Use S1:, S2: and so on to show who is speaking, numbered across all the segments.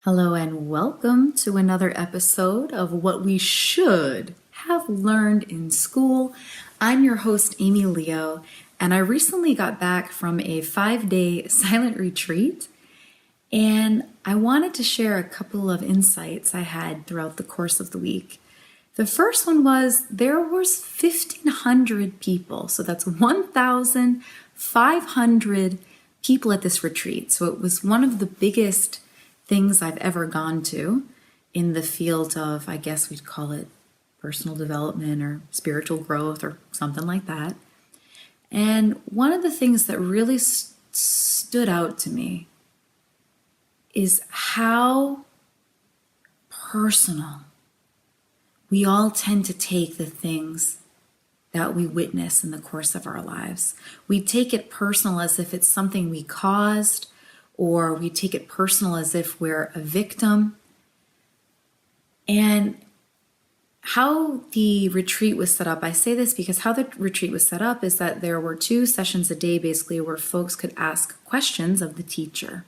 S1: Hello and welcome to another episode of What We Should Have Learned in School. I'm your host, Amy Leo, and I recently got back from a 5-day silent retreat, and I wanted to share a couple of insights I had throughout the course of the week. The first one was there was 1,500 people, so that's 1,500 people at this retreat. So it was one of the biggest things I've ever gone to in the field of, I guess we'd call it personal development or spiritual growth or something like that. And one of the things that really stood out to me is how personal we all tend to take the things that we witness in the course of our lives. We take it personal as if it's something we caused, or we take it personal as if we're a victim. And how the retreat was set up, I say this because how the retreat was set up is that there were 2 sessions a day basically where folks could ask questions of the teacher.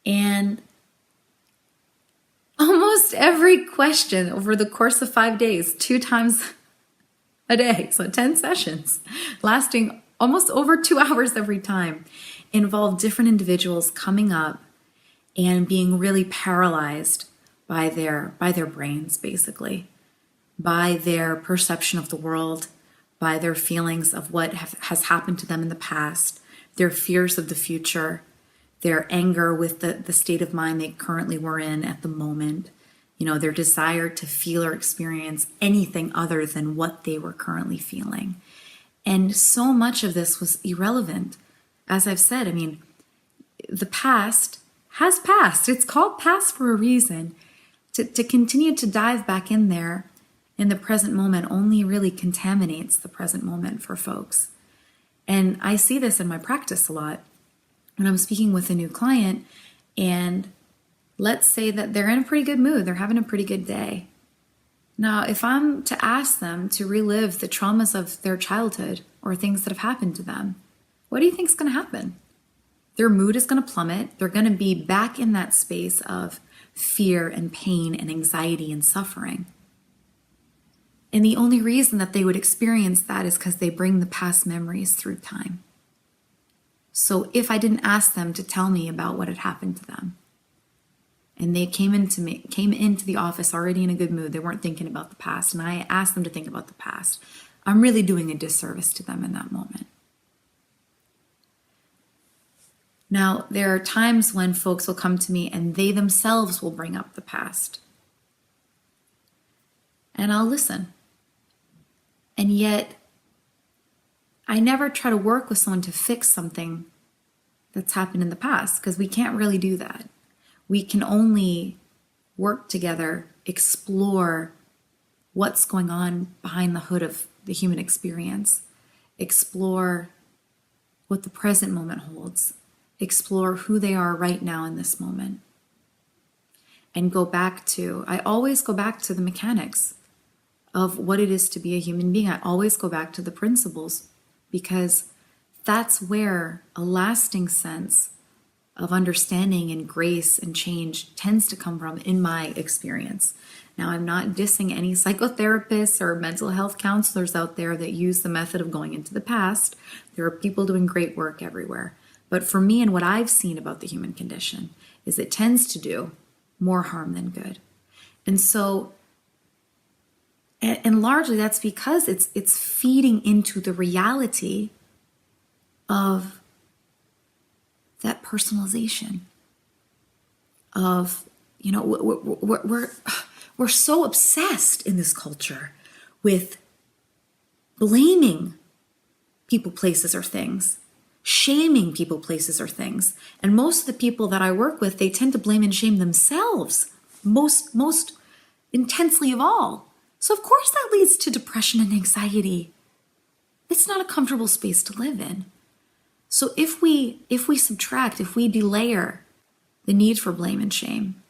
S1: And almost every question over the course of 5 days, 2 times a day, so 10 sessions, lasting almost over 2 hours every time, involved different individuals coming up and being really paralyzed by their brains, basically, by their perception of the world, by their feelings of what has happened to them in the past, their fears of the future, their anger with the state of mind they currently were in at the moment, their desire to feel or experience anything other than what they were currently feeling. And so much of this was irrelevant. As I've said, the past has passed. It's called past for a reason. To continue to dive back in there in the present moment only really contaminates the present moment for folks. And I see this in my practice a lot. When I'm speaking with a new client, and let's say that they're in a pretty good mood, they're having a pretty good day. Now, if I'm to ask them to relive the traumas of their childhood or things that have happened to them, what do you think is going to happen? Their mood is going to plummet. They're going to be back in that space of fear and pain and anxiety and suffering. And the only reason that they would experience that is because they bring the past memories through time. So if I didn't ask them to tell me about what had happened to them, and they came into the office already in a good mood, they weren't thinking about the past, and I asked them to think about the past, I'm really doing a disservice to them in that moment. Now, there are times when folks will come to me and they themselves will bring up the past. And I'll listen. And yet, I never try to work with someone to fix something that's happened in the past, because we can't really do that. We can only work together, explore what's going on behind the hood of the human experience, explore what the present moment holds, explore who they are right now in this moment, and I always go back to the mechanics of what it is to be a human being. I always go back to the principles, because that's where a lasting sense of understanding and grace and change tends to come from, in my experience. Now, I'm not dissing any psychotherapists or mental health counselors out there that use the method of going into the past. There are people doing great work everywhere. But for me, and what I've seen about the human condition, is it tends to do more harm than good. And so, and largely that's because it's feeding into the reality of that personalization of, we're so obsessed in this culture with blaming people, places, or things, shaming people, places, or things. And most of the people that I work with, they tend to blame and shame themselves most intensely of all. So of course that leads to depression and anxiety. It's not a comfortable space to live in. So if we subtract, if we delayer the need for blame and shame,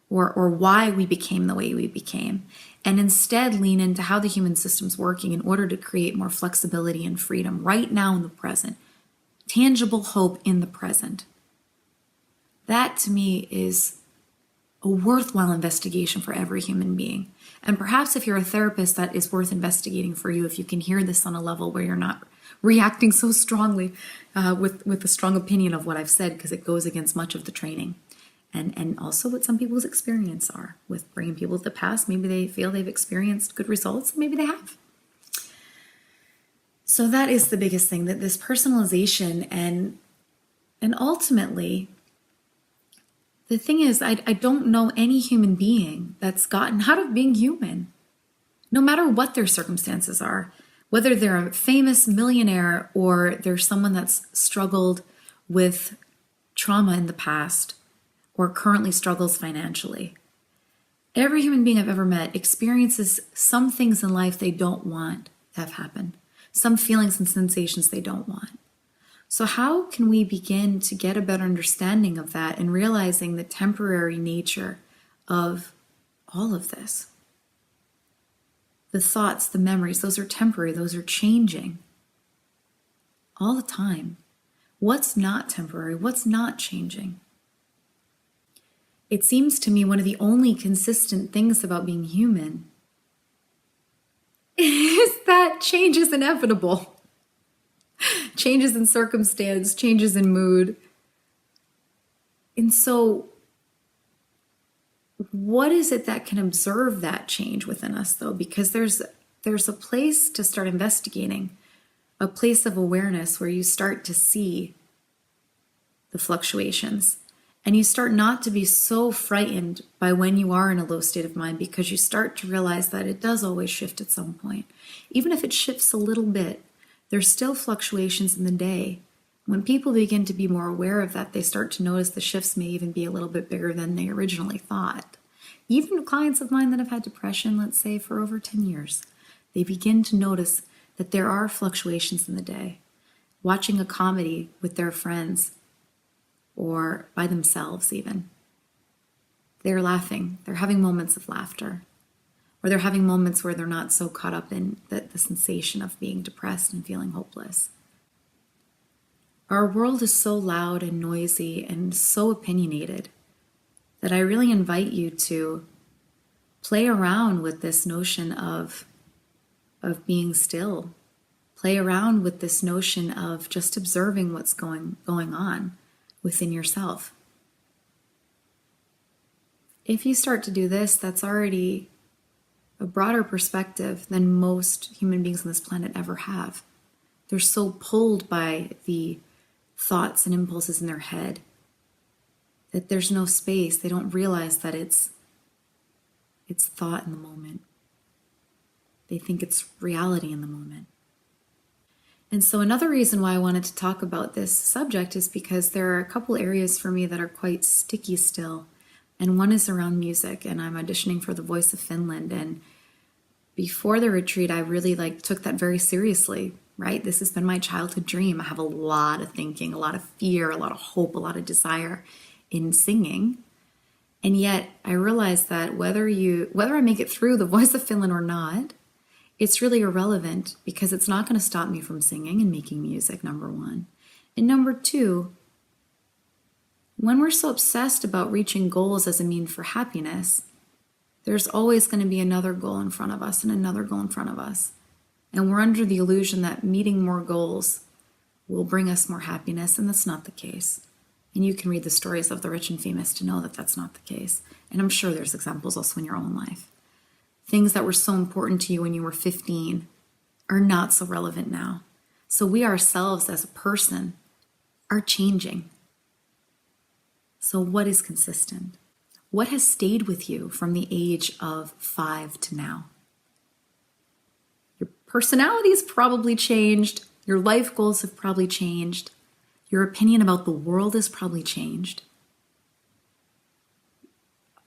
S1: or why we became the way we became, and instead lean into how the human system's working in order to create more flexibility and freedom right now in the present, tangible hope in the present, That to me is a worthwhile investigation for every human being. And perhaps if you're a therapist, that is worth investigating for you if you can hear this on a level where you're not reacting so strongly with a strong opinion of what I've said, because it goes against much of the training. And also what some people's experience are with bringing people to the past. Maybe they feel they've experienced good results, maybe they have. So that is the biggest thing, that this personalization and ultimately, the thing is, I don't know any human being that's gotten out of being human, no matter what their circumstances are, whether they're a famous millionaire or they're someone that's struggled with trauma in the past or currently struggles financially. Every human being I've ever met experiences some things in life they don't want to have happen, some feelings and sensations they don't want. So how can we begin to get a better understanding of that and realizing the temporary nature of all of this? The thoughts, the memories, those are temporary, those are changing all the time. What's not temporary? What's not changing? It seems to me one of the only consistent things about being human is that change is inevitable. Changes in circumstance, changes in mood. And so what is it that can observe that change within us, though? Because there's a place to start investigating, a place of awareness where you start to see the fluctuations. And you start not to be so frightened by when you are in a low state of mind, because you start to realize that it does always shift at some point. Even if it shifts a little bit, there's still fluctuations in the day. When people begin to be more aware of that, they start to notice the shifts may even be a little bit bigger than they originally thought. Even clients of mine that have had depression, let's say, for over 10 years, they begin to notice that there are fluctuations in the day. Watching a comedy with their friends or by themselves even, they're laughing. They're having moments of laughter. Or they're having moments where they're not so caught up in the sensation of being depressed and feeling hopeless. Our world is so loud and noisy and so opinionated that I really invite you to play around with this notion of being still. Play around with this notion of just observing what's going on within yourself. If you start to do this, that's already a broader perspective than most human beings on this planet ever have. They're so pulled by the thoughts and impulses in their head that there's no space. They don't realize that it's thought in the moment. They think it's reality in the moment. And so another reason why I wanted to talk about this subject is because there are a couple areas for me that are quite sticky still. And one is around music, and I'm auditioning for The Voice of Finland. And before the retreat, I really took that very seriously, right? This has been my childhood dream. I have a lot of thinking, a lot of fear, a lot of hope, a lot of desire in singing. And yet I realized that whether I make it through The Voice of Finland or not, it's really irrelevant, because it's not going to stop me from singing and making music, number one. And number two, when we're so obsessed about reaching goals as a mean for happiness, there's always going to be another goal in front of us and another goal in front of us. And we're under the illusion that meeting more goals will bring us more happiness, and that's not the case. And you can read the stories of the rich and famous to know that that's not the case. And I'm sure there's examples also in your own life. Things that were so important to you when you were 15 are not so relevant now. So we ourselves as a person are changing. So what is consistent? What has stayed with you from the age of 5 to now? Your personality's probably changed. Your life goals have probably changed. Your opinion about the world has probably changed.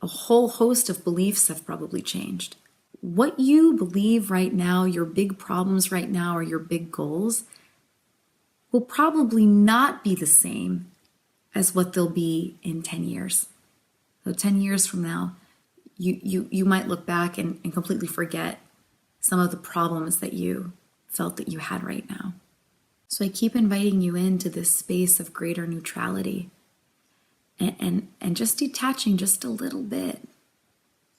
S1: A whole host of beliefs have probably changed. What you believe right now, your big problems right now, or your big goals, will probably not be the same as what they'll be in 10 years. So 10 years from now, you might look back and completely forget some of the problems that you felt that you had right now. So I keep inviting you into this space of greater neutrality. and just detaching just a little bit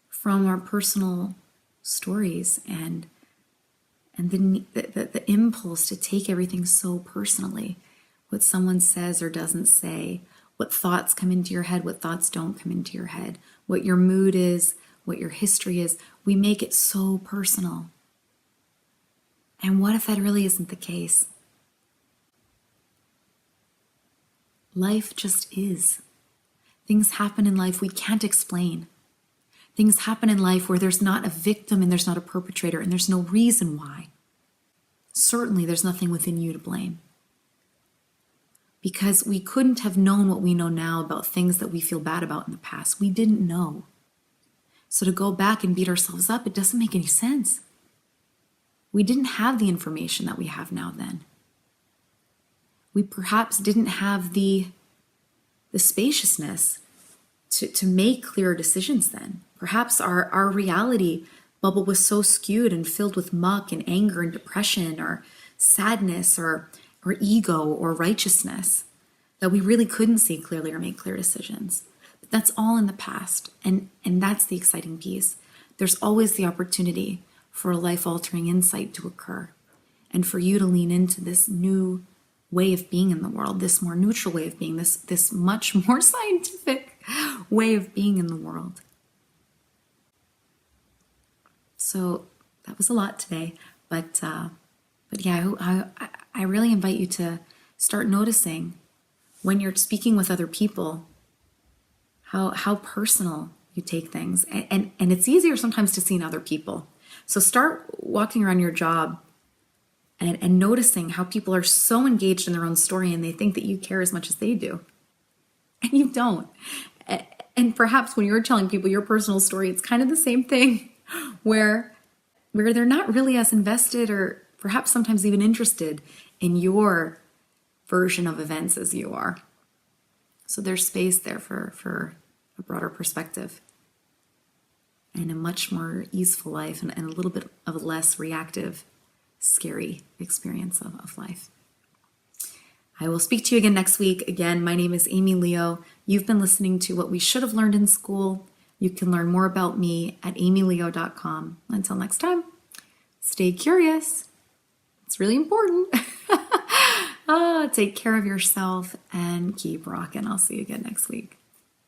S1: from our personal stories and the impulse to take everything so personally. What someone says or doesn't say, what thoughts come into your head, what thoughts don't come into your head, what your mood is, what your history is. We make it so personal. And what if that really isn't the case? Life just is. Things happen in life we can't explain. Things happen in life where there's not a victim and there's not a perpetrator and there's no reason why. Certainly, there's nothing within you to blame. Because we couldn't have known what we know now about things that we feel bad about in the past. We didn't know. So to go back and beat ourselves up, it doesn't make any sense. We didn't have the information that we have now then. We perhaps didn't have the spaciousness to make clearer decisions then. Perhaps our reality bubble was so skewed and filled with muck and anger and depression or sadness or ego or righteousness that we really couldn't see clearly or make clear decisions. But that's all in the past, and that's the exciting piece. There's always the opportunity for a life-altering insight to occur and for you to lean into this new way of being in the world, this more neutral way of being, this much more scientific way of being in the world. So that was a lot today, but yeah, I really invite you to start noticing when you're speaking with other people how personal you take things, and it's easier sometimes to see in other people. So start walking around your job and noticing how people are so engaged in their own story and they think that you care as much as they do. And you don't. And perhaps when you're telling people your personal story, it's kind of the same thing where they're not really as invested or perhaps sometimes even interested in your version of events as you are. So there's space there for a broader perspective and a much more easeful life and a little bit of a less reactive, scary experience of life. I will speak to you again next week. Again, my name is Amy Leo. You've been listening to What We Should Have Learned in School. You can learn more about me at amyleo.com. Until next time, stay curious. It's really important. Take care of yourself and keep rocking. I'll see you again next week.